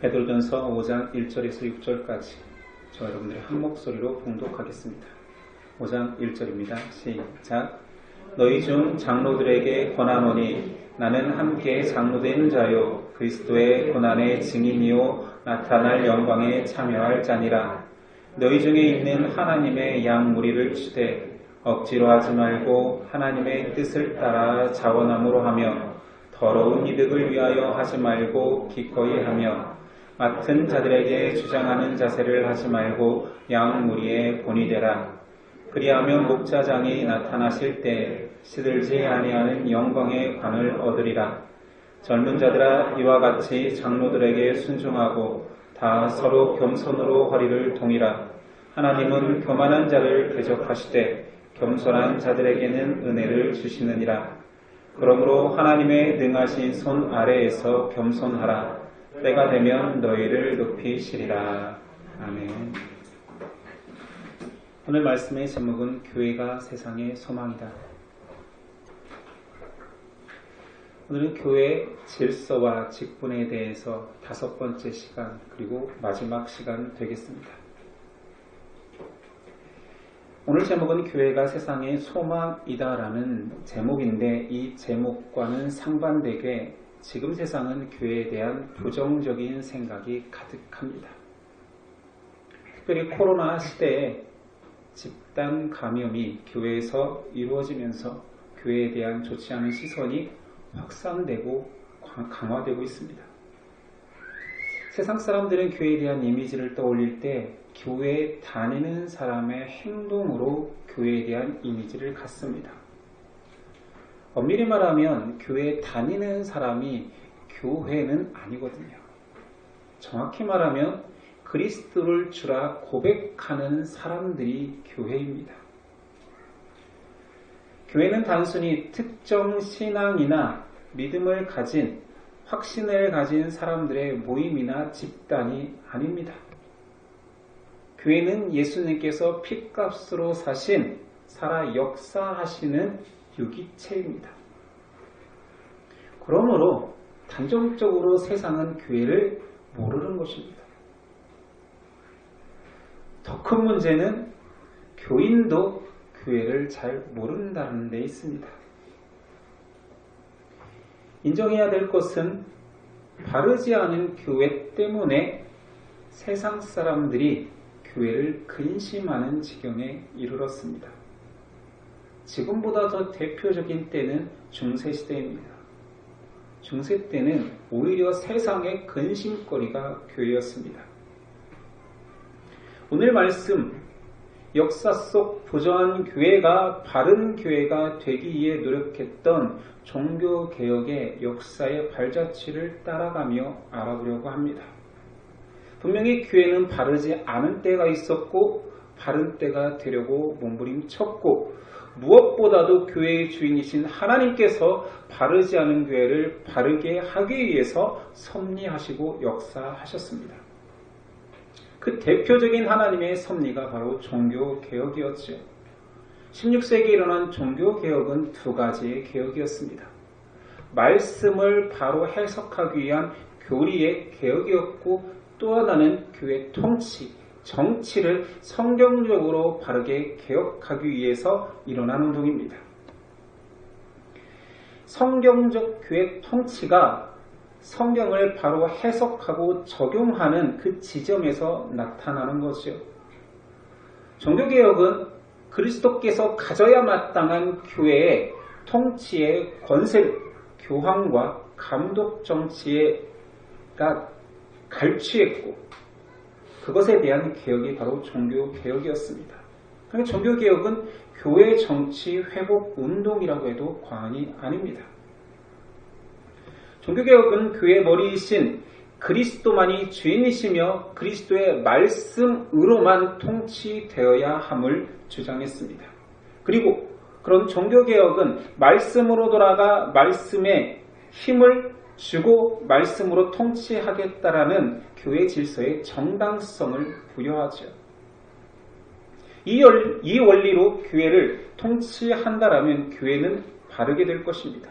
베드로전서 5장 1절에서 6절까지 저 여러분들의 한 목소리로 봉독하겠습니다. 5장 1절입니다. 시작. 너희 중 장로들에게 권하노니 나는 함께 장로된 자요 그리스도의 고난의 증인이요 나타날 영광에 참여할 자니라. 너희 중에 있는 하나님의 양 무리를 치되 억지로 하지 말고 하나님의 뜻을 따라 자원함으로 하며 더러운 이득을 위하여 하지 말고 기꺼이 하며 맡은 자들에게 주장하는 자세를 하지 말고 양 무리의 본이 되라. 그리하면 목자장이 나타나실 때 시들지 아니하는 영광의 관을 얻으리라. 젊은 자들아 이와 같이 장로들에게 순종하고 다 서로 겸손으로 허리를 동이라. 하나님은 교만한 자를 대적하시되 겸손한 자들에게는 은혜를 주시느니라. 그러므로 하나님의 능하신 손 아래에서 겸손하라. 때가 되면 너희를 높이시리라. 아멘. 오늘 말씀의 제목은 교회가 세상의 소망이다. 오늘은 교회 질서와 직분에 대해서 5번째 시간 그리고 마지막 시간 되겠습니다. 오늘 제목은 교회가 세상의 소망이다라는 제목인데 이 제목과는 상반되게 지금 세상은 교회에 대한 부정적인 생각이 가득합니다. 특별히 코로나 시대에 집단 감염이 교회에서 이루어지면서 교회에 대한 좋지 않은 시선이 확산되고 강화되고 있습니다. 세상 사람들은 교회에 대한 이미지를 떠올릴 때 교회에 다니는 사람의 행동으로 교회에 대한 이미지를 갖습니다. 엄밀히 말하면 교회에 다니는 사람이 교회는 아니거든요. 정확히 말하면 그리스도를 주라 고백하는 사람들이 교회입니다. 교회는 단순히 특정 신앙이나 믿음을 가진 확신을 가진 사람들의 모임이나 집단이 아닙니다. 교회는 예수님께서 핏값으로 사신 살아 역사하시는 유기체입니다. 그러므로 단정적으로 세상은 교회를 모르는 것입니다. 더 큰 문제는 교인도 교회를 잘 모른다는 데 있습니다. 인정해야 될 것은 바르지 않은 교회 때문에 세상 사람들이 교회를 근심하는 지경에 이르렀습니다. 지금보다 더 대표적인 때는 중세시대입니다. 중세 때는 오히려 세상의 근심거리가 교회였습니다. 오늘 말씀, 역사 속 부정한 교회가 바른 교회가 되기 위해 노력했던 종교개혁의 역사의 발자취를 따라가며 알아보려고 합니다. 분명히 교회는 바르지 않은 때가 있었고 바른 때가 되려고 몸부림쳤고 무엇보다도 교회의 주인이신 하나님께서 바르지 않은 교회를 바르게 하기 위해서 섭리하시고 역사하셨습니다. 그 대표적인 하나님의 섭리가 바로 종교개혁이었죠. 16세기에 일어난 종교개혁은 2가지의 개혁이었습니다. 말씀을 바로 해석하기 위한 교리의 개혁이었고 또 하나는 교회 통치, 정치를 성경적으로 바르게 개혁하기 위해서 일어난 운동입니다. 성경적 교회 통치가 성경을 바로 해석하고 적용하는 그 지점에서 나타나는 것이요. 종교개혁은 그리스도께서 가져야 마땅한 교회의 통치의 권세를 교황과 감독 정치가 갈취했고 그것에 대한 개혁이 바로 종교개혁이었습니다. 그러니까 종교개혁은 교회 정치 회복 운동이라고 해도 과언이 아닙니다. 종교개혁은 교회의 머리이신 그리스도만이 주인이시며 그리스도의 말씀으로만 통치되어야 함을 주장했습니다. 그리고 그런 종교개혁은 말씀으로 돌아가 말씀에 힘을 주고 말씀으로 통치하겠다라는 교회 질서의 정당성을 부여하죠. 이 원리로 교회를 통치한다라면 교회는 바르게 될 것입니다.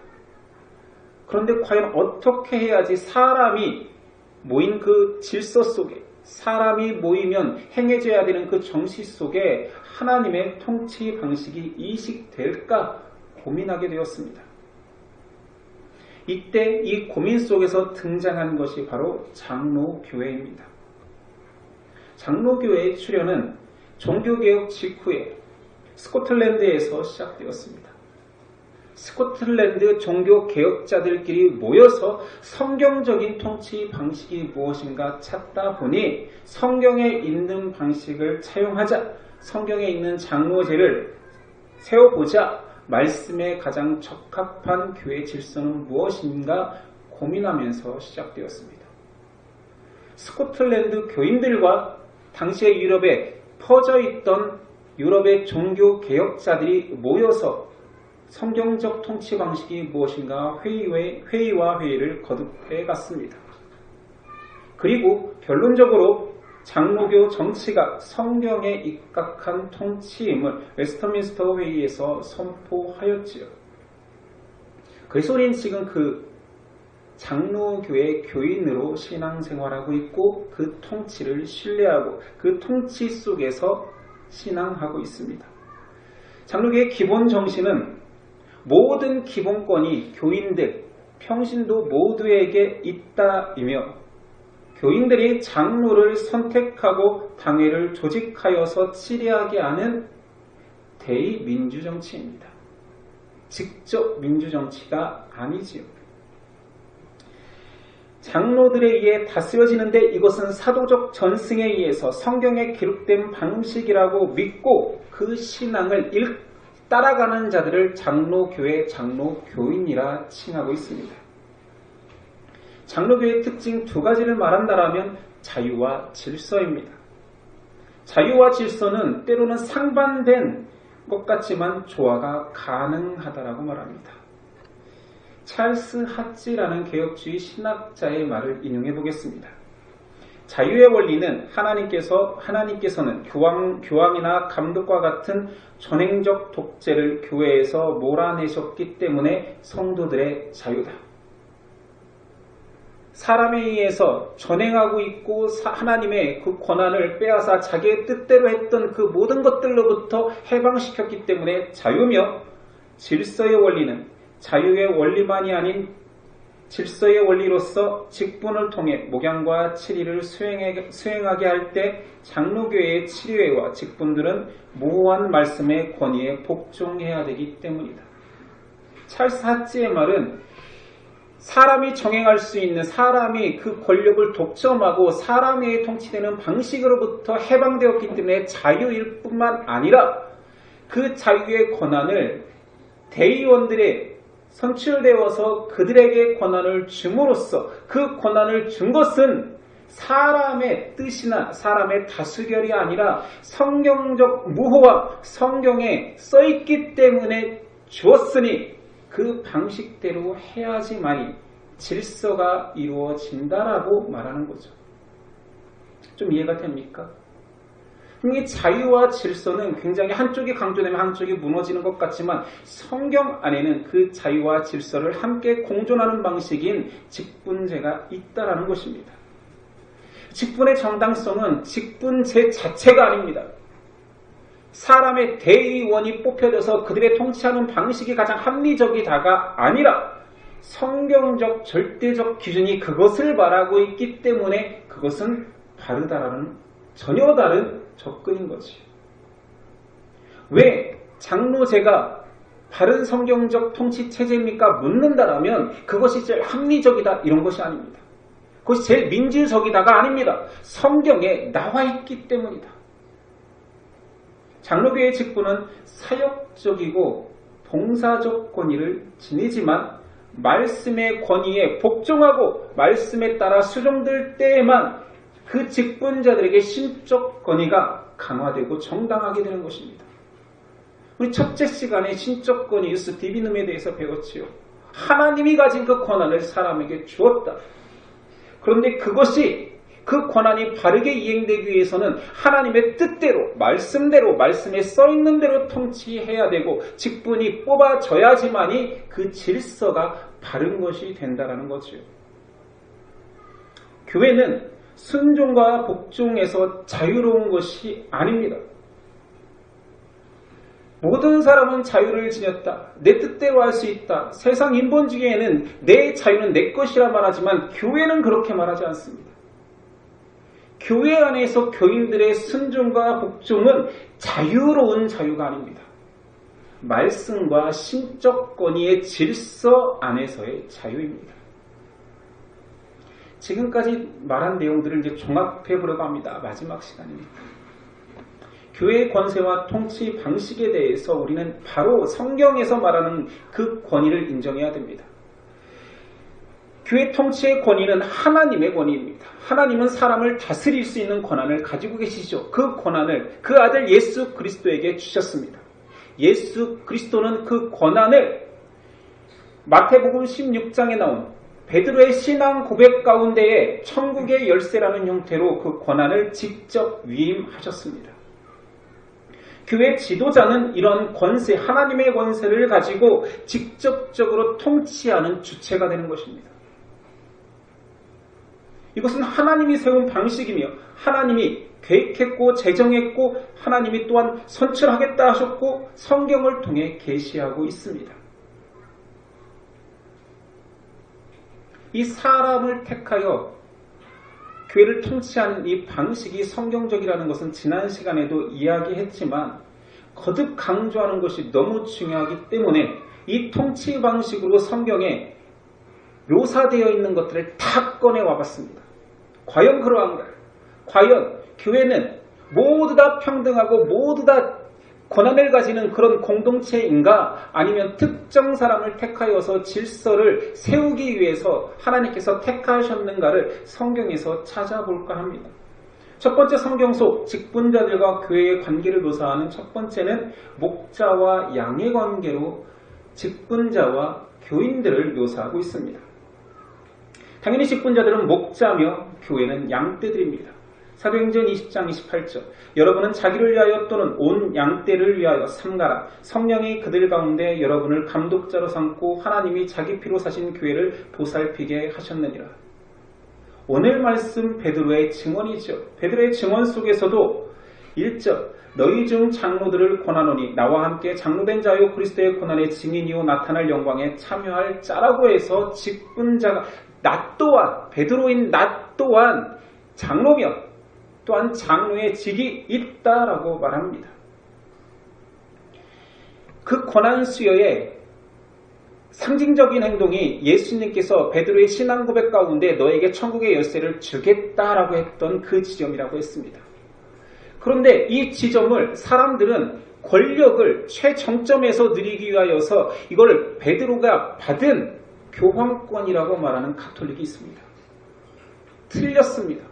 그런데 과연 어떻게 해야지 사람이 모인 그 질서 속에, 사람이 모이면 행해져야 되는 그 정시 속에 하나님의 통치 방식이 이식될까 고민하게 되었습니다. 이때 이 고민 속에서 등장한 것이 바로 장로교회입니다. 장로교회의 출현은 종교개혁 직후에 스코틀랜드에서 시작되었습니다. 스코틀랜드 종교개혁자들끼리 모여서 성경적인 통치 방식이 무엇인가 찾다 보니 성경에 있는 방식을 차용하자, 성경에 있는 장로제를 세워보자, 말씀에 가장 적합한 교회 질서는 무엇인가 고민하면서 시작되었습니다. 스코틀랜드 교인들과 당시의 유럽에 퍼져 있던 유럽의 종교개혁자들이 모여서 성경적 통치 방식이 무엇인가 회의와 회의를 거듭해 갔습니다. 그리고 결론적으로 장로교 정치가 성경에 입각한 통치임을 웨스터민스터 회의에서 선포하였지요. 그래서 우리는 지금 그 장로교의 교인으로 신앙생활하고 있고 그 통치를 신뢰하고 그 통치 속에서 신앙하고 있습니다. 장로교의 기본 정신은 모든 기본권이 교인들, 평신도 모두에게 있다이며 교인들이 장로를 선택하고 당회를 조직하여서 치리하게 하는 대의민주정치입니다. 직접 민주정치가 아니지요. 장로들에 의해 다스려지는데 이것은 사도적 전승에 의해서 성경에 기록된 방식이라고 믿고 그 신앙을 따라가는 자들을 장로교회, 장로교인이라 칭하고 있습니다. 장로교의 특징 두 가지를 말한다면 자유와 질서입니다. 자유와 질서는 때로는 상반된 것 같지만 조화가 가능하다라고 말합니다. 찰스 하찌라는 개혁주의 신학자의 말을 인용해 보겠습니다. 자유의 원리는 하나님께서는 교황이나 감독과 같은 전행적 독재를 교회에서 몰아내셨기 때문에 성도들의 자유다. 사람에 의해서 전행하고 있고 하나님의 그 권한을 빼앗아 자기의 뜻대로 했던 그 모든 것들로부터 해방시켰기 때문에 자유며, 질서의 원리는 자유의 원리만이 아닌 질서의 원리로서 직분을 통해 목양과 치리를 수행하게 할 때 장로교회의 치리회와 직분들은 모호한 말씀의 권위에 복종해야 되기 때문이다. 찰스 하찌의 말은 사람이 정행할 수 있는, 사람이 그 권력을 독점하고 사람에 통치되는 방식으로부터 해방되었기 때문에 자유일 뿐만 아니라 그 자유의 권한을 대의원들의 선출되어서 그들에게 권한을 줌으로써 그 권한을 준 것은 사람의 뜻이나 사람의 다수결이 아니라 성경적 무호와 성경에 써있기 때문에 주었으니 그 방식대로 해야지만이 질서가 이루어진다라고 말하는 거죠. 좀 이해가 됩니까? 이 자유와 질서는 굉장히 한쪽이 강조되면 한쪽이 무너지는 것 같지만 성경 안에는 그 자유와 질서를 함께 공존하는 방식인 직분제가 있다라는 것입니다. 직분의 정당성은 직분제 자체가 아닙니다. 사람의 대의원이 뽑혀져서 그들의 통치하는 방식이 가장 합리적이다가 아니라 성경적 절대적 기준이 그것을 말하고 있기 때문에 그것은 바르다라는 전혀 다른 접근인 거지. 왜 장로제가 바른 성경적 통치 체제입니까? 묻는다라면 그것이 제일 합리적이다 이런 것이 아닙니다. 그것이 제일 민주적이다가 아닙니다. 성경에 나와 있기 때문이다. 장로교의 직분은 사역적이고 봉사적 권위를 지니지만 말씀의 권위에 복종하고 말씀에 따라 수종될 때에만 그 직분자들에게 신적 권위가 강화되고 정당하게 되는 것입니다. 우리 첫째 시간에 신적 권위 유스 디비눔에 대해서 배웠지요. 하나님이 가진 그 권한을 사람에게 주었다. 그런데 그것이 그 권한이 바르게 이행되기 위해서는 하나님의 뜻대로 말씀대로 말씀에 써있는 대로 통치해야 되고 직분이 뽑아져야지만이 그 질서가 바른 것이 된다는 거죠. 교회는 순종과 복종에서 자유로운 것이 아닙니다. 모든 사람은 자유를 지녔다. 내 뜻대로 할 수 있다. 세상 인본주의에는 내 자유는 내 것이라 말하지만 교회는 그렇게 말하지 않습니다. 교회 안에서 교인들의 순종과 복종은 자유로운 자유가 아닙니다. 말씀과 신적 권위의 질서 안에서의 자유입니다. 지금까지 말한 내용들을 이제 종합해 보려고 합니다. 마지막 시간입니다. 교회의 권세와 통치 방식에 대해서 우리는 바로 성경에서 말하는 그 권위를 인정해야 됩니다. 교회 통치의 권위는 하나님의 권위입니다. 하나님은 사람을 다스릴 수 있는 권한을 가지고 계시죠. 그 권한을 그 아들 예수 그리스도에게 주셨습니다. 예수 그리스도는 그 권한을 마태복음 16장에 나온 베드로의 신앙 고백 가운데에 천국의 열쇠라는 형태로 그 권한을 직접 위임하셨습니다. 교회 지도자는 이런 권세, 하나님의 권세를 가지고 직접적으로 통치하는 주체가 되는 것입니다. 이것은 하나님이 세운 방식이며 하나님이 계획했고 제정했고 하나님이 또한 선출하겠다 하셨고 성경을 통해 계시하고 있습니다. 이 사람을 택하여 교회를 통치하는 이 방식이 성경적이라는 것은 지난 시간에도 이야기했지만 거듭 강조하는 것이 너무 중요하기 때문에 이 통치 방식으로 성경에 묘사되어 있는 것들을 다 꺼내와 봤습니다. 과연 그러한가요? 과연 교회는 모두 다 평등하고 모두 다 권한을 가지는 그런 공동체인가? 아니면 특정 사람을 택하여서 질서를 세우기 위해서 하나님께서 택하셨는가를 성경에서 찾아볼까 합니다. 첫 번째 성경 속 직분자들과 교회의 관계를 묘사하는 첫 번째는 목자와 양의 관계로 직분자와 교인들을 묘사하고 있습니다. 당연히 직분자들은 목자며 교회는 양떼들입니다. 사도행전 20장 28절 여러분은 자기를 위하여 또는 온 양떼를 위하여 삼가라. 성령이 그들 가운데 여러분을 감독자로 삼고 하나님이 자기 피로 사신 교회를 보살피게 하셨느니라. 오늘 말씀 베드로의 증언이죠. 베드로의 증언 속에서도 1절 너희 중 장로들을 권하노니 나와 함께 장로된 자요 그리스도의 고난의 증인이요 나타날 영광에 참여할 자라고 해서 직분자가 나 또한 베드로인 나 또한 장로며 또한 장로의 직이 있다라고 말합니다. 그 권한 수여의 상징적인 행동이 예수님께서 베드로의 신앙 고백 가운데 너에게 천국의 열쇠를 주겠다라고 했던 그 지점이라고 했습니다. 그런데 이 지점을 사람들은 권력을 최정점에서 누리기 위하여서 이걸 베드로가 받은 교황권이라고 말하는 가톨릭이 있습니다. 틀렸습니다.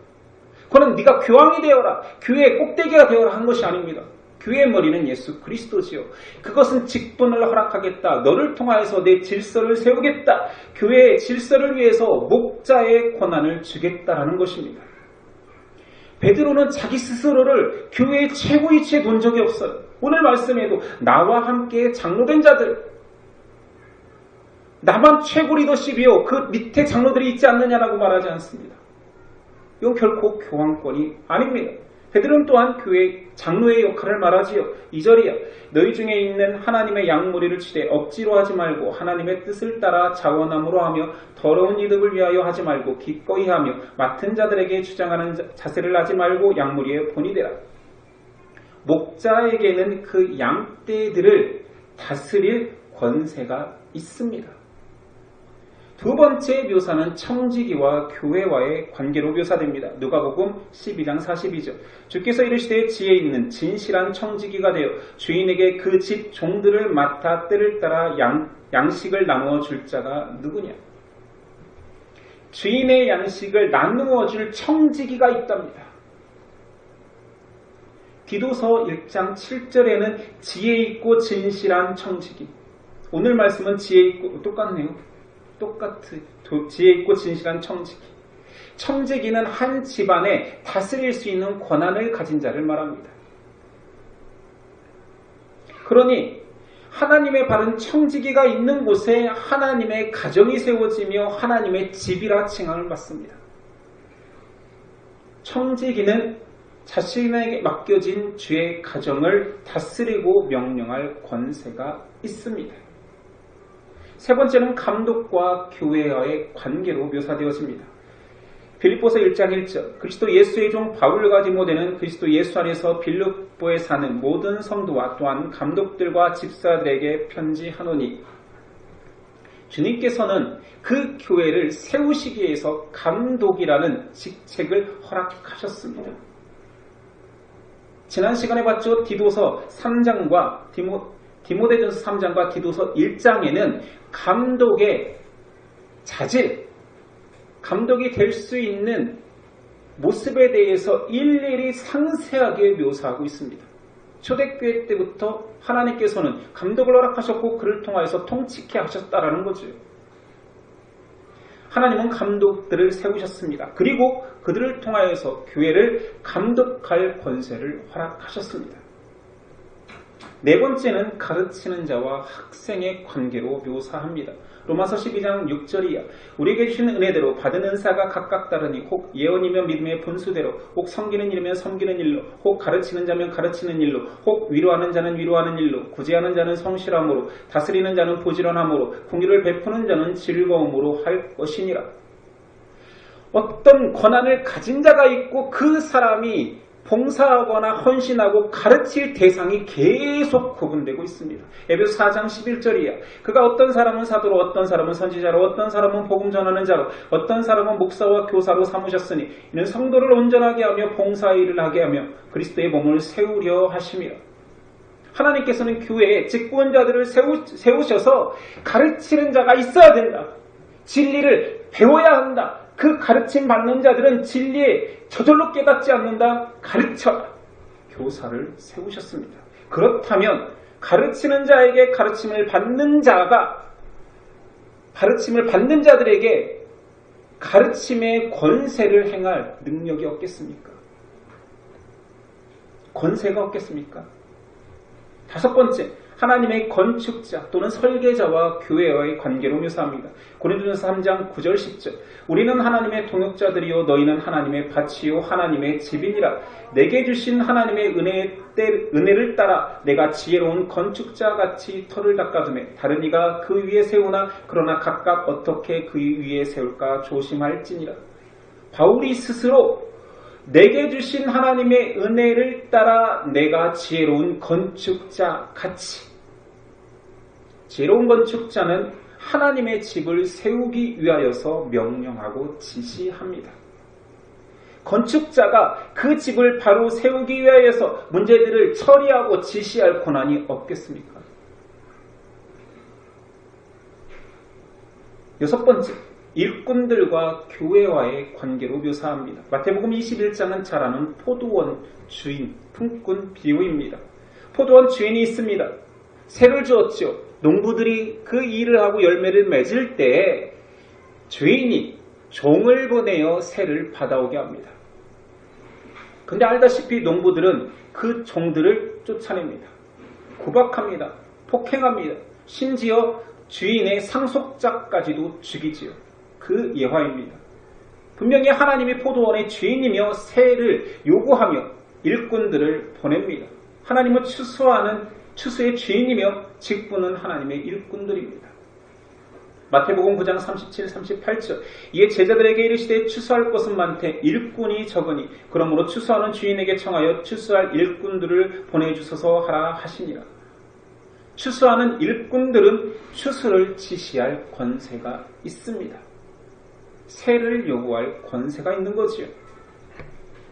그는 네가 교황이 되어라, 교회의 꼭대기가 되어라 한 것이 아닙니다. 교회의 머리는 예수 그리스도지요. 그것은 직분을 허락하겠다. 너를 통하여서 내 질서를 세우겠다. 교회의 질서를 위해서 목자의 권한을 주겠다라는 것입니다. 베드로는 자기 스스로를 교회의 최고 위치에 본 적이 없어요. 오늘 말씀에도 나와 함께 장로된 자들, 나만 최고 리더십이요 그 밑에 장로들이 있지 않느냐라고 말하지 않습니다. 이건 결코 교황권이 아닙니다. 베드로는 또한 교회 장로의 역할을 말하지요. 2절이야. 너희 중에 있는 하나님의 양무리를 치되 억지로 하지 말고 하나님의 뜻을 따라 자원함으로 하며 더러운 이득을 위하여 하지 말고 기꺼이 하며 맡은 자들에게 주장하는 자세를 하지 말고 양무리의 본이 되라. 목자에게는 그 양떼들을 다스릴 권세가 있습니다. 두 번째 묘사는 청지기와 교회와의 관계로 묘사됩니다. 누가복음 12장 42절 주께서 이르시되 지혜 있는 진실한 청지기가 되어 주인에게 그 집 종들을 맡아 때를 따라 양식을 나누어 줄 자가 누구냐. 주인의 양식을 나누어 줄 청지기가 있답니다. 디도서 1장 7절에는 지혜 있고 진실한 청지기. 오늘 말씀은 지혜 있고 똑같네요. 지혜 있고 진실한 청지기. 청지기는 한 집안에 다스릴 수 있는 권한을 가진 자를 말합니다. 그러니 하나님의 바른 청지기가 있는 곳에 하나님의 가정이 세워지며 하나님의 집이라 칭함을 받습니다. 청지기는 자신에게 맡겨진 주의 가정을 다스리고 명령할 권세가 있습니다. 세 번째는 감독과 교회와의 관계로 묘사되어집니다. 빌립보서 1장 1절 그리스도 예수의 종 바울과 디모데는 그리스도 예수 안에서 빌립보에 사는 모든 성도와 또한 감독들과 집사들에게 편지하노니 주님께서는 그 교회를 세우시기 위해서 감독이라는 직책을 허락하셨습니다. 지난 시간에 봤죠. 디도서 3장과 디모데전서 3장과 디도서 1장에는 감독의 자질, 감독이 될 수 있는 모습에 대해서 일일이 상세하게 묘사하고 있습니다. 초대교회 때부터 하나님께서는 감독을 허락하셨고 그를 통하여서 통치케 하셨다라는 거죠. 하나님은 감독들을 세우셨습니다. 그리고 그들을 통하여서 교회를 감독할 권세를 허락하셨습니다. 네 번째는 가르치는 자와 학생의 관계로 묘사합니다. 로마서 12장 6절이야. 우리에게 주신 은혜대로 받은 은사가 각각 다르니 혹 예언이면 믿음의 분수대로 혹 섬기는 일이면 섬기는 일로 혹 가르치는 자면 가르치는 일로 혹 위로하는 자는 위로하는 일로 구제하는 자는 성실함으로 다스리는 자는 부지런함으로 긍휼을 베푸는 자는 즐거움으로 할 것이니라. 어떤 권한을 가진 자가 있고 그 사람이 봉사하거나 헌신하고 가르칠 대상이 계속 구분되고 있습니다. 에베소 4장 11절이야. 그가 어떤 사람은 사도로 어떤 사람은 선지자로 어떤 사람은 복음 전하는 자로 어떤 사람은 목사와 교사로 삼으셨으니 이는 성도를 온전하게 하며 봉사의 일을 하게 하며 그리스도의 몸을 세우려 하심이라. 하나님께서는 교회에 직분자들을 세우셔서 가르치는 자가 있어야 된다. 진리를 배워야 한다. 그 가르침 받는 자들은 진리에 저절로 깨닫지 않는다. 가르쳐라. 교사를 세우셨습니다. 그렇다면 가르치는 자에게 가르침을 받는 자들에게 가르침의 권세를 행할 능력이 없겠습니까? 권세가 없겠습니까? 다섯 번째, 하나님의 건축자 또는 설계자와 교회와의 관계로 묘사합니다. 고린도전서 3장 9절 10절 우리는 하나님의 동역자들이요 너희는 하나님의 밭이요 하나님의 집이니라. 내게 주신 하나님의 은혜를 따라 내가 지혜로운 건축자같이 터를 닦아두매 다른 이가 그 위에 세우나 그러나 각각 어떻게 그 위에 세울까 조심할지니라. 바울이 스스로 내게 주신 하나님의 은혜를 따라 내가 지혜로운 건축자 같이. 지혜로운 건축자는 하나님의 집을 세우기 위하여서 명령하고 지시합니다. 건축자가 그 집을 바로 세우기 위하여서 문제들을 처리하고 지시할 권한이 없겠습니까? 여섯 번째, 일꾼들과 교회와의 관계로 묘사합니다. 마태복음 21장은 잘 아는 포도원 주인, 품꾼 비유입니다. 포도원 주인이 있습니다. 새를 주었죠. 농부들이 그 일을 하고 열매를 맺을 때 주인이 종을 보내어 새를 받아오게 합니다. 근데 알다시피 농부들은 그 종들을 쫓아냅니다. 구박합니다. 폭행합니다. 심지어 주인의 상속자까지도 죽이지요. 그 예화입니다. 분명히 하나님이 포도원의 주인이며 새를 요구하며 일꾼들을 보냅니다. 하나님은 추수의 주인이며 직분은 하나님의 일꾼들입니다. 마태복음 9장 37, 38절 이에 제자들에게 이르시되 추수할 것은 많되 일꾼이 적으니 그러므로 추수하는 주인에게 청하여 추수할 일꾼들을 보내주소서 하라 하시니라. 추수하는 일꾼들은 추수를 지시할 권세가 있습니다. 세를 요구할 권세가 있는 거지요.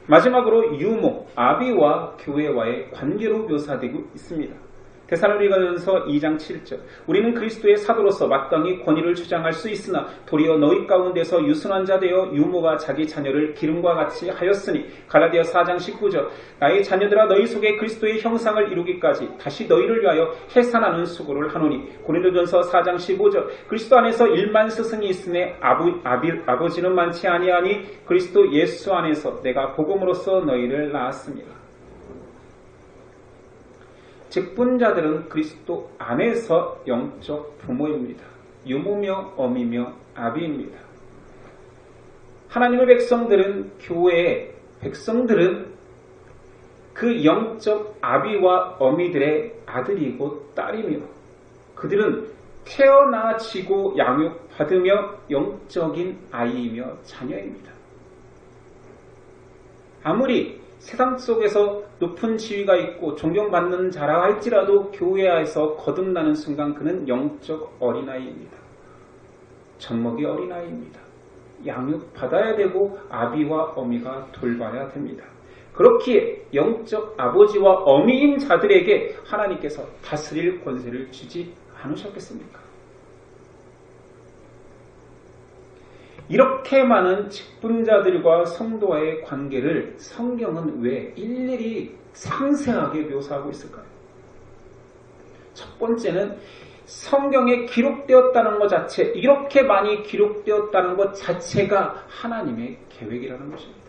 마지막으로 유모, 아비와 교회와의 관계로 묘사되고 있습니다. 데살로니가전서 2장 7절 우리는 그리스도의 사도로서 마땅히 권위를 주장할 수 있으나 도리어 너희 가운데서 유순한 자 되어 유모가 자기 자녀를 기름과 같이 하였으니 갈라디아 4장 19절 나의 자녀들아 너희 속에 그리스도의 형상을 이루기까지 다시 너희를 위하여 해산하는 수고를 하노니 고린도전서 4장 15절 그리스도 안에서 1만 스승이 있으니 아버지는 많지 아니하니 그리스도 예수 안에서 내가 복음으로써 너희를 낳았습니다. 직분자들은 그리스도 안에서 영적 부모입니다. 유모며 어미며 아비입니다. 하나님의 백성들은 교회에 백성들은 그 영적 아비와 어미들의 아들이고 딸이며 그들은 태어나지고 양육받으며 영적인 아이이며 자녀입니다. 아무리 세상 속에서 높은 지위가 있고 존경받는 자라 할지라도 교회 안에서 거듭나는 순간 그는 영적 어린아이입니다. 젖먹이 어린아이입니다. 양육받아야 되고 아비와 어미가 돌봐야 됩니다. 그렇기에 영적 아버지와 어미인 자들에게 하나님께서 다스릴 권세를 주지 않으셨겠습니까? 이렇게 많은 직분자들과 성도와의 관계를 성경은 왜 일일이 상세하게 묘사하고 있을까요? 첫 번째는 성경에 기록되었다는 것 자체, 이렇게 많이 기록되었다는 것 자체가 하나님의 계획이라는 것입니다.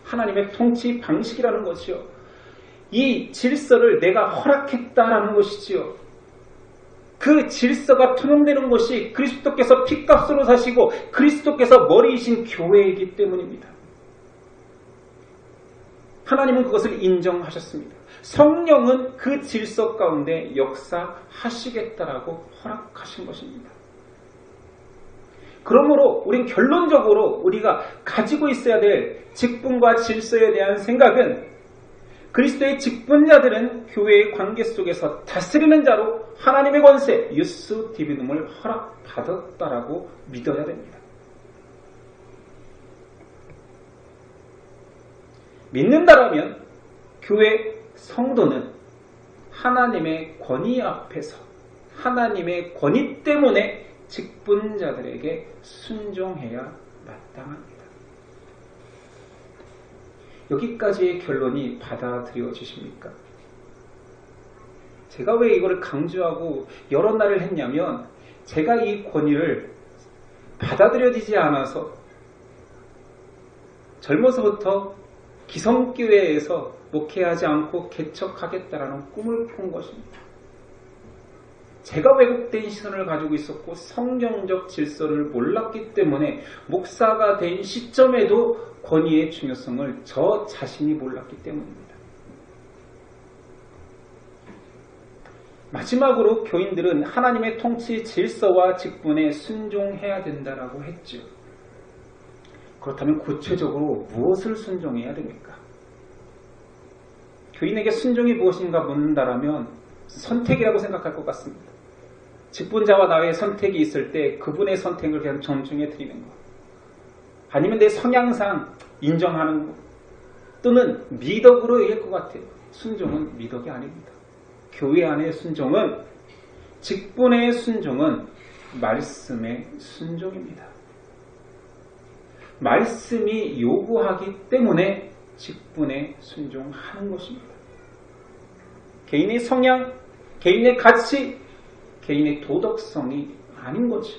하나님의 통치 방식이라는 것이요. 이 질서를 내가 허락했다라는 것이지요. 그 질서가 통용되는 것이 그리스도께서 핏값으로 사시고 그리스도께서 머리이신 교회이기 때문입니다. 하나님은 그것을 인정하셨습니다. 성령은 그 질서 가운데 역사하시겠다라고 허락하신 것입니다. 그러므로 우린 결론적으로 우리가 가지고 있어야 될 직분과 질서에 대한 생각은 그리스도의 직분자들은 교회의 관계 속에서 다스리는 자로 하나님의 권세, 유스 디비눔을 허락받았다라고 믿어야 됩니다. 믿는다라면 교회 성도는 하나님의 권위 앞에서 하나님의 권위 때문에 직분자들에게 순종해야 마땅합니다. 여기까지의 결론이 받아들여지십니까? 제가 왜 이거를 강조하고 여러 날을 했냐면 제가 이 권위를 받아들여지지 않아서 젊어서부터 기성교회에서 목회하지 않고 개척하겠다라는 꿈을 꾼 것입니다. 제가 왜곡된 시선을 가지고 있었고 성경적 질서를 몰랐기 때문에 목사가 된 시점에도 권위의 중요성을 저 자신이 몰랐기 때문입니다. 마지막으로 교인들은 하나님의 통치 질서와 직분에 순종해야 된다라고 했죠. 그렇다면 구체적으로 무엇을 순종해야 됩니까? 교인에게 순종이 무엇인가 묻는다라면 선택이라고 생각할 것 같습니다. 직분자와 나의 선택이 있을 때 그분의 선택을 그냥 존중해 드리는 것, 아니면 내 성향상 인정하는 것, 또는 미덕으로 얘기할 것 같아요. 순종은 미덕이 아닙니다. 교회 안의 순종은, 직분의 순종은 말씀의 순종입니다. 말씀이 요구하기 때문에 직분에 순종하는 것입니다. 개인의 성향, 개인의 가치, 개인의 도덕성이 아닌 거죠.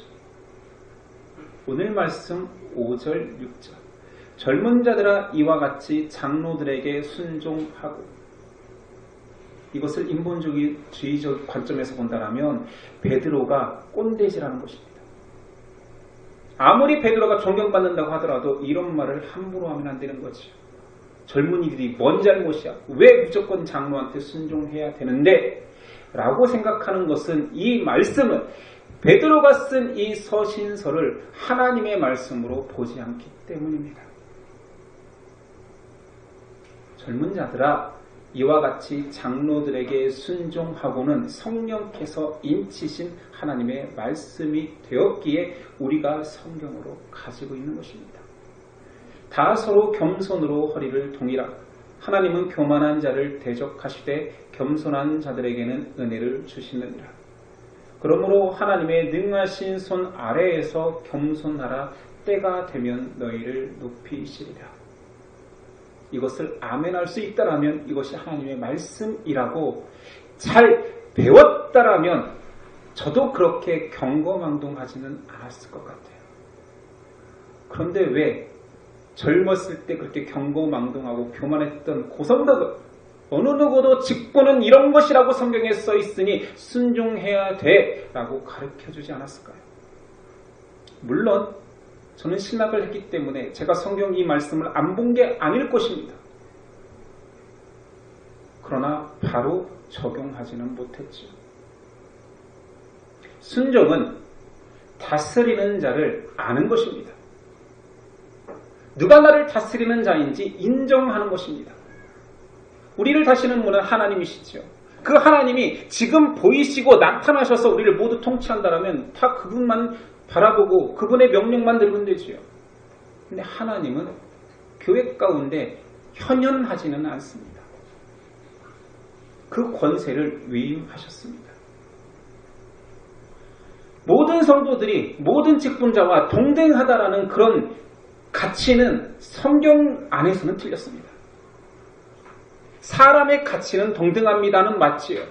오늘 말씀 5절, 6절. 젊은 자들아 이와 같이 장로들에게 순종하고, 이것을 인본주의적 관점에서 본다면 베드로가 꼰대지라는 것입니다. 아무리 베드로가 존경받는다고 하더라도 이런 말을 함부로 하면 안 되는 거죠. 젊은이들이 뭔 잘못이야? 왜 무조건 장로한테 순종해야 되는데? 라고 생각하는 것은, 이 말씀은 베드로가 쓴 이 서신서를 하나님의 말씀으로 보지 않기 때문입니다. 젊은 자들아 이와 같이 장로들에게 순종하고는 성령께서 인치신 하나님의 말씀이 되었기에 우리가 성경으로 가지고 있는 것입니다. 다 서로 겸손으로 허리를 동이라. 하나님은 교만한 자를 대적하시되 겸손한 자들에게는 은혜를 주시느니라. 그러므로 하나님의 능하신 손 아래에서 겸손하라. 때가 되면 너희를 높이시리라. 이것을 아멘할 수 있다라면 이것이 하나님의 말씀이라고 잘 배웠다라면 저도 그렇게 경거망동하지는 않았을 것 같아요. 그런데 왜 젊었을 때 그렇게 경거망동하고 교만했던 고성덕은 어느 누구도 직분은 이런 것이라고 성경에 써 있으니 순종해야 돼 라고 가르쳐주지 않았을까요? 물론 저는 신학을 했기 때문에 제가 성경 이 말씀을 안 본 게 아닐 것입니다. 그러나 바로 적용하지는 못했죠. 순종은 다스리는 자를 아는 것입니다. 누가 나를 다스리는 자인지 인정하는 것입니다. 우리를 다스리는 분은 하나님이시죠. 그 하나님이 지금 보이시고 나타나셔서 우리를 모두 통치한다면 다 그분만 바라보고 그분의 명령만 들으면 되지요. 근데 하나님은 교회 가운데 현현하지는 않습니다. 그 권세를 위임하셨습니다. 모든 성도들이 모든 직분자와 동등하다라는 그런 가치는 성경 안에서는 틀렸습니다. 사람의 가치는 동등합니다는 맞지요.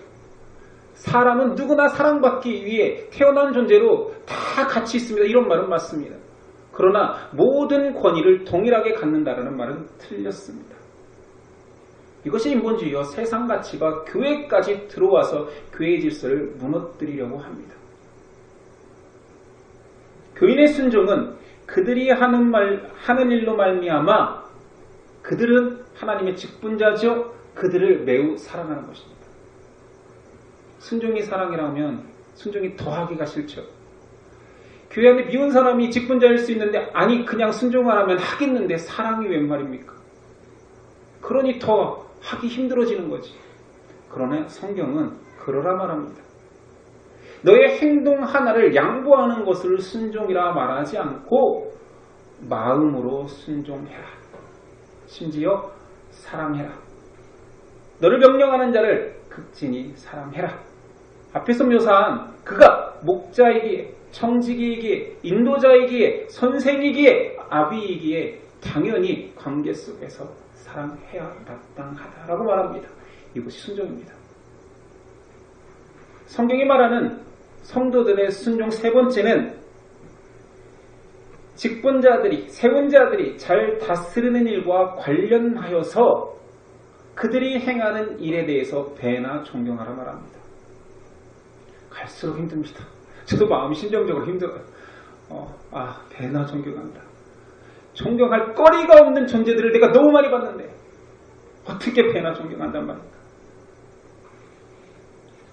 사람은 누구나 사랑받기 위해 태어난 존재로 다 가치 있습니다. 이런 말은 맞습니다. 그러나 모든 권위를 동일하게 갖는다라는 말은 틀렸습니다. 이것이 인본주의와 세상 가치가 교회까지 들어와서 교회의 질서를 무너뜨리려고 합니다. 교인의 순종은 그들이 하는 일로 말미암아 그들은 하나님의 직분자죠. 그들을 매우 사랑하는 것입니다. 순종이 사랑이라면 순종이 더하기가 싫죠. 교회 안에 미운 사람이 직분자일 수 있는데 아니 그냥 순종을 하면 하겠는데 사랑이 웬 말입니까? 그러니 더 하기 힘들어지는 거지. 그러나 성경은 그러라 말합니다. 너의 행동 하나를 양보하는 것을 순종이라 말하지 않고 마음으로 순종해라. 심지어 사랑해라. 너를 명령하는 자를 극진히 사랑해라. 앞에서 묘사한 그가 목자이기에 청지기이기에 인도자이기에 선생이기에 아비이기에 당연히 관계 속에서 사랑해야 마땅하다라고 말합니다. 이것이 순종입니다. 성경이 말하는 성도들의 순종 세 번째는 직분자들이 세운 자들이 잘 다스리는 일과 관련하여서 그들이 행하는 일에 대해서 배나 존경하라 말합니다. 갈수록 힘듭니다. 저도 마음 심정적으로 힘들어요. 배나 존경한다. 존경할 거리가 없는 존재들을 내가 너무 많이 봤는데 어떻게 배나 존경한단 말입니까?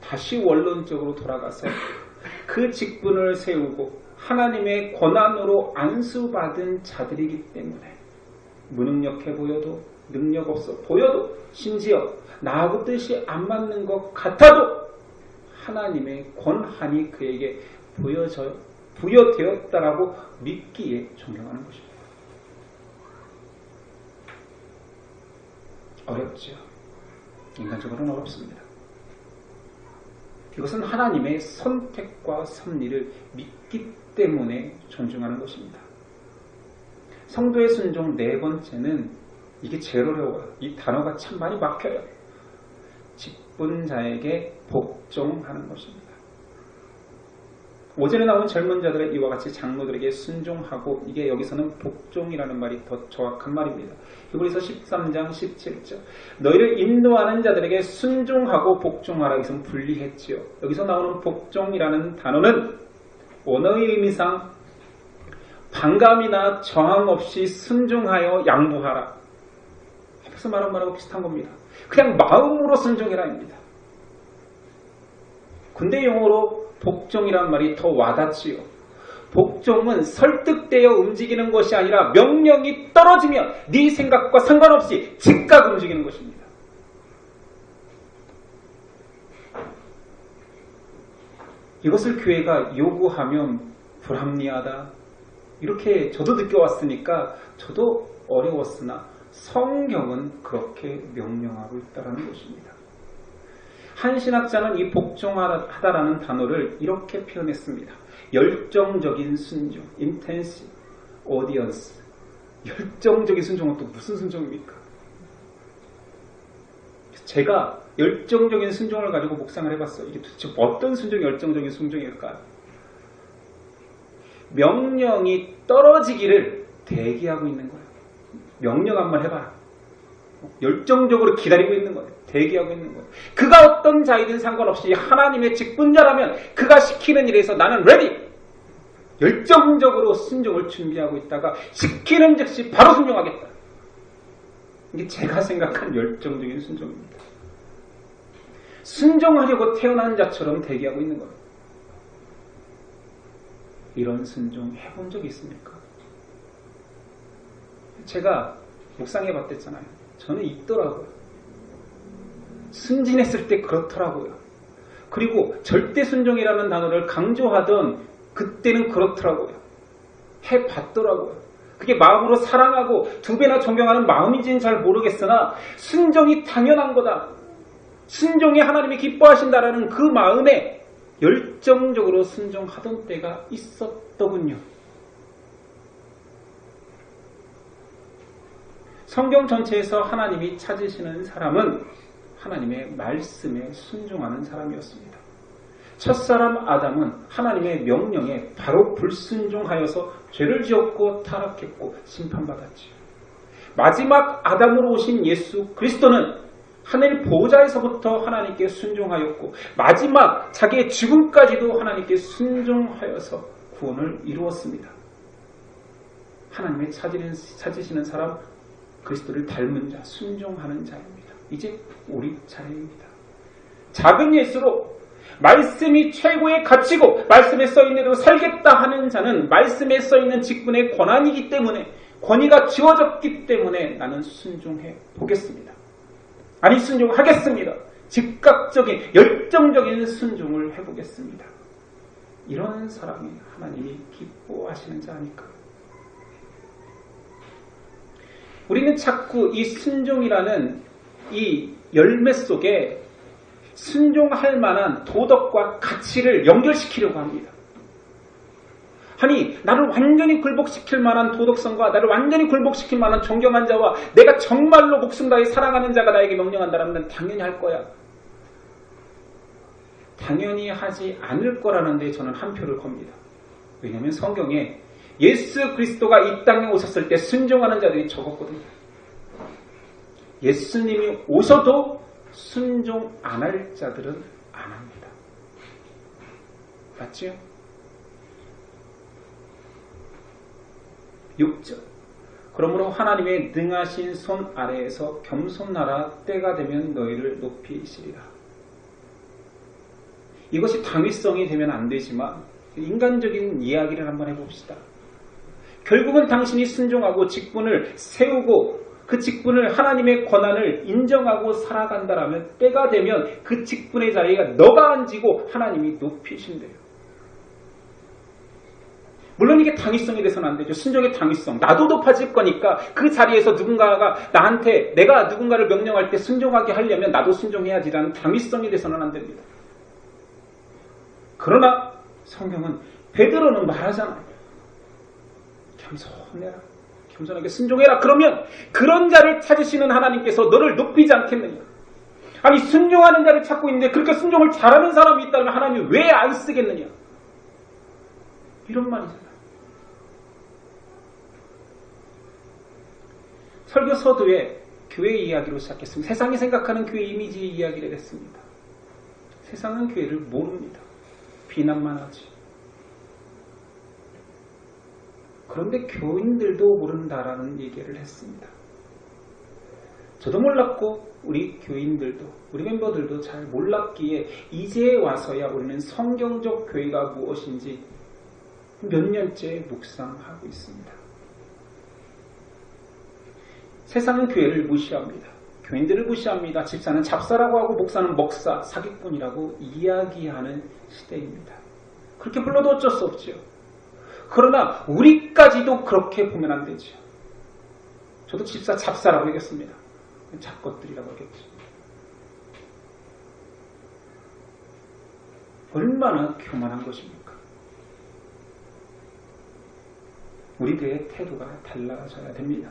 다시 원론적으로 돌아가서 그 직분을 세우고 하나님의 권한으로 안수받은 자들이기 때문에 무능력해 보여도 능력 없어 보여도 심지어 나하고 뜻이 안 맞는 것 같아도 하나님의 권한이 그에게 부여되었다라고 믿기에 존경하는 것입니다. 어렵죠. 인간적으로는 어렵습니다. 이것은 하나님의 선택과 섭리를 믿기 때문에 존중하는 것입니다. 성도의 순종 네 번째는 이게 제일 어려워요. 이 단어가 참 많이 막혀요. 직분자에게 복종하는 것입니다. 오전에 나온 젊은 자들의 이와 같이 장로들에게 순종하고 이게 여기서는 복종이라는 말이 더 정확한 말입니다. 히브리서 13장 17절 너희를 인도하는 자들에게 순종하고 복종하라 여기서 분리했지요. 여기서 나오는 복종이라는 단어는 원어의 의미상 반감이나 저항 없이 순종하여 양보하라. 앞에서 말한 말하고 비슷한 겁니다. 그냥 마음으로 순종해라입니다. 군대 용어로 복종이란 말이 더 와닿지요. 복종은 설득되어 움직이는 것이 아니라 명령이 떨어지면 네 생각과 상관없이 즉각 움직이는 것입니다. 이것을 교회가 요구하면 불합리하다. 이렇게 저도 느껴왔으니까 저도 어려웠으나 성경은 그렇게 명령하고 있다는 것입니다. 한 신학자는 이 복종하다라는 단어를 이렇게 표현했습니다. 열정적인 순종, intensive obedience. 열정적인 순종은 또 무슨 순종입니까? 제가 열정적인 순종을 가지고 묵상을 해봤어요. 이게 도대체 어떤 순종이 열정적인 순종일까요? 명령이 떨어지기를 대기하고 있는 거예요. 명령 한번 해봐라. 열정적으로 기다리고 있는 거예요. 대기하고 있는 거예요. 그가 어떤 자이든 상관없이 하나님의 직분자라면 그가 시키는 일에서 나는 레디. 열정적으로 순종을 준비하고 있다가 시키는 즉시 바로 순종하겠다. 이게 제가 생각한 열정적인 순종입니다. 순종하려고 태어난 자처럼 대기하고 있는 거예요. 이런 순종 해본 적 있습니까? 제가 묵상해 봤댔잖아요. 저는 있더라고요. 순진했을 때 그렇더라고요. 그리고 절대 순종이라는 단어를 강조하던 그때는 그렇더라고요. 해봤더라고요. 그게 마음으로 사랑하고 2배나 존경하는 마음인지는 잘 모르겠으나 순종이 당연한 거다. 순종이 하나님이 기뻐하신다라는 그 마음에 열정적으로 순종하던 때가 있었더군요. 성경 전체에서 하나님이 찾으시는 사람은 하나님의 말씀에 순종하는 사람이었습니다. 첫사람 아담은 하나님의 명령에 바로 불순종하여서 죄를 지었고 타락했고 심판받았지요. 마지막 아담으로 오신 예수 그리스도는 하늘 보좌에서부터 하나님께 순종하였고 마지막 자기의 죽음까지도 하나님께 순종하여서 구원을 이루었습니다. 하나님의 찾으시는 사람, 그리스도를 닮은 자, 순종하는 자입니다. 이제 우리 차례입니다. 작은 예수로 말씀이 최고의 가치고 말씀에 써있는 대로 살겠다 하는 자는 말씀에 써있는 직분의 권한이기 때문에 권위가 지워졌기 때문에 나는 순종해 보겠습니다. 아니 순종하겠습니다. 즉각적인 열정적인 순종을 해보겠습니다. 이런 사람이 하나님이 기뻐하시는 자 아닐까. 우리는 자꾸 이 순종이라는 이 열매 속에 순종할 만한 도덕과 가치를 연결시키려고 합니다. 아니 나를 완전히 굴복시킬 만한 도덕성과 나를 완전히 굴복시킬 만한 존경한 자와 내가 정말로 목숨 다해 사랑하는 자가 나에게 명령한다면 당연히 할 거야. 당연히 하지 않을 거라는 데 저는 한 표를 겁니다. 왜냐하면 성경에 예수 그리스도가 이 땅에 오셨을 때 순종하는 자들이 적었거든요. 예수님이 오셔도 순종 안 할 자들은 안 합니다. 맞지요? 6절. 그러므로 하나님의 능하신 손 아래에서 겸손하라. 때가 되면 너희를 높이시리라. 이것이 당위성이 되면 안 되지만 인간적인 이야기를 한번 해봅시다. 결국은 당신이 순종하고 직분을 세우고 그 직분을 하나님의 권한을 인정하고 살아간다라면 때가 되면 그 직분의 자리가 너가 앉이고 하나님이 높이신대요. 물론 이게 당위성이 돼서는 안 되죠. 순종의 당위성. 나도 높아질 거니까 그 자리에서 누군가가 나한테 내가 누군가를 명령할 때 순종하게 하려면 나도 순종해야지라는 당위성이 돼서는 안 됩니다. 그러나 성경은 베드로는 말하잖아요. 겸손해라. 겸손하게 순종해라. 그러면 그런 자를 찾으시는 하나님께서 너를 높이지 않겠느냐. 아니 순종하는 자를 찾고 있는데 그렇게 순종을 잘하는 사람이 있다면 하나님이 왜 안 쓰겠느냐. 이런 말이잖아요. 설교 서두에 교회 이야기로 시작했습니다. 세상이 생각하는 교회 이미지 이야기를 했습니다. 세상은 교회를 모릅니다. 비난만 하지. 그런데 교인들도 모른다라는 얘기를 했습니다. 저도 몰랐고 우리 교인들도 우리 멤버들도 잘 몰랐기에 이제 와서야 우리는 성경적 교회가 무엇인지 몇 년째 묵상하고 있습니다. 세상은 교회를 무시합니다. 교인들을 무시합니다. 집사는 잡사라고 하고 목사는 먹사, 사기꾼이라고 이야기하는 시대입니다. 그렇게 불러도 어쩔 수 없지요. 그러나 우리까지도 그렇게 보면 안 되죠. 저도 집사 잡사라고 하겠습니다. 잡것들이라고 하겠죠. 얼마나 교만한 것입니까? 우리들의 태도가 달라져야 됩니다.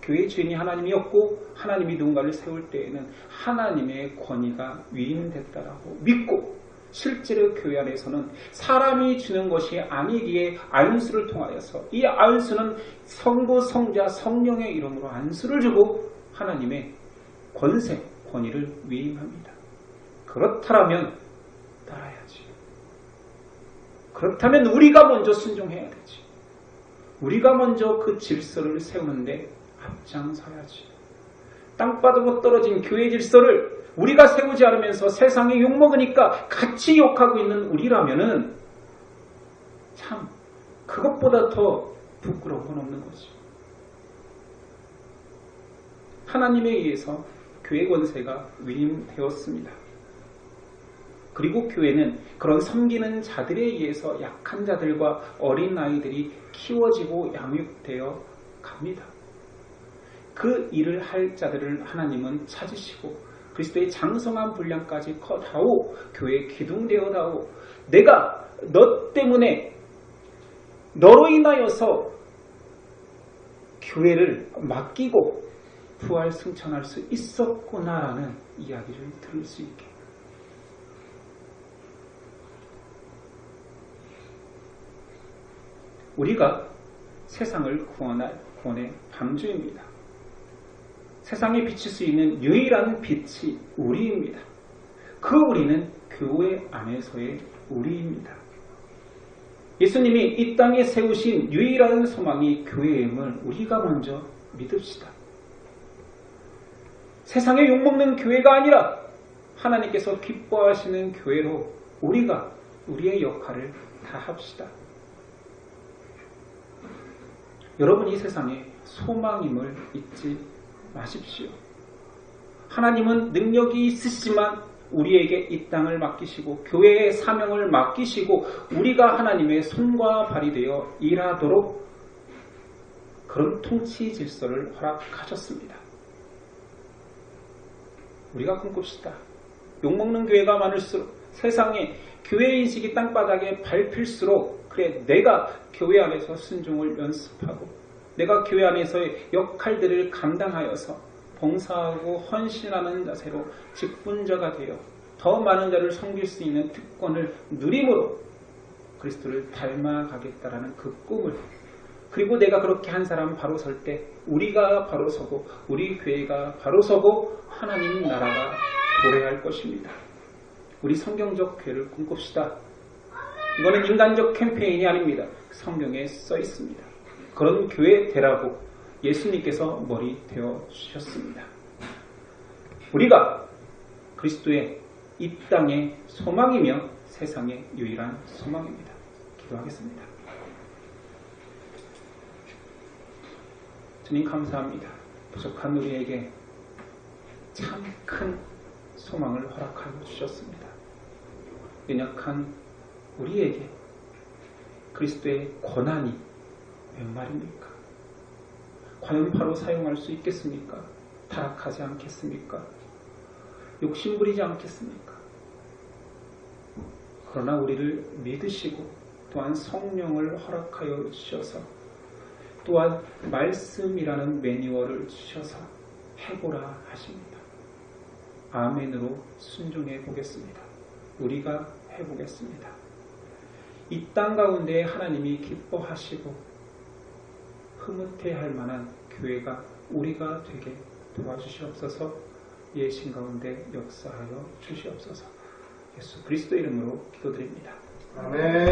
교회의 주인이 하나님이었고 하나님이 누군가를 세울 때에는 하나님의 권위가 위임됐다라고 믿고 실제로 교회 안에서는 사람이 주는 것이 아니기에 안수를 통하여서 이 안수는 성부, 성자, 성령의 이름으로 안수를 주고 하나님의 권세, 권위를 위임합니다. 그렇다면 따라야지. 그렇다면 우리가 먼저 순종해야 되지. 우리가 먼저 그 질서를 세우는데 앞장서야지. 땅바닥으로 떨어진 교회 질서를 우리가 세우지 않으면서 세상에 욕먹으니까 같이 욕하고 있는 우리라면은 참 그것보다 더 부끄러운 건 없는 거지. 하나님에 의해서 교회 권세가 위임되었습니다. 그리고 교회는 그런 섬기는 자들에 의해서 약한 자들과 어린 아이들이 키워지고 양육되어 갑니다. 그 일을 할 자들을 하나님은 찾으시고 그리스도의 장성한 분량까지 커다오 교회에 기둥되어다오 내가 너 때문에 너로 인하여서 교회를 맡기고 부활 승천할 수 있었구나라는 이야기를 들을 수 있게. 우리가 세상을 구원할 구원의 방주입니다. 세상에 비칠 수 있는 유일한 빛이 우리입니다. 그 우리는 교회 안에서의 우리입니다. 예수님이 이 땅에 세우신 유일한 소망이 교회임을 우리가 먼저 믿읍시다. 세상에 욕먹는 교회가 아니라 하나님께서 기뻐하시는 교회로 우리가 우리의 역할을 다합시다. 여러분이 세상에 소망임을 잊지 마십시오. 하나님은 능력이 있으시지만 우리에게 이 땅을 맡기시고 교회의 사명을 맡기시고 우리가 하나님의 손과 발이 되어 일하도록 그런 통치 질서를 허락하셨습니다. 우리가 꿈꿉시다. 욕먹는 교회가 많을수록 세상에 교회 인식이 땅바닥에 밟힐수록 그래 내가 교회 안에서 순종을 연습하고 내가 교회 안에서의 역할들을 감당하여서 봉사하고 헌신하는 자세로 직분자가 되어 더 많은 자를 섬길 수 있는 특권을 누림으로 그리스도를 닮아가겠다라는 그 꿈을 그리고 내가 그렇게 한 사람 바로 설 때 우리가 바로 서고 우리 교회가 바로 서고 하나님 나라가 도래할 것입니다. 우리 성경적 교회를 꿈꿉시다. 이거는 인간적 캠페인이 아닙니다. 성경에 써 있습니다. 그런 교회 되라고 예수님께서 머리 되어 주셨습니다. 우리가 그리스도의 이 땅의 소망이며 세상의 유일한 소망입니다. 기도하겠습니다. 주님 감사합니다. 부족한 우리에게 참 큰 소망을 허락하여 주셨습니다. 연약한 우리에게 그리스도의 권한이 몇 말입니까? 과연 바로 사용할 수 있겠습니까? 타락하지 않겠습니까? 욕심부리지 않겠습니까? 그러나 우리를 믿으시고 또한 성령을 허락하여 주셔서 또한 말씀이라는 매뉴얼을 주셔서 해보라 하십니다. 아멘으로 순종해 보겠습니다. 우리가 해보겠습니다. 이 땅 가운데 하나님이 기뻐하시고 흐뭇해할 만한 교회가 우리가 되게 도와주시옵소서. 예신 가운데 역사하여 주시옵소서. 예수 그리스도 이름으로 기도드립니다. 아멘.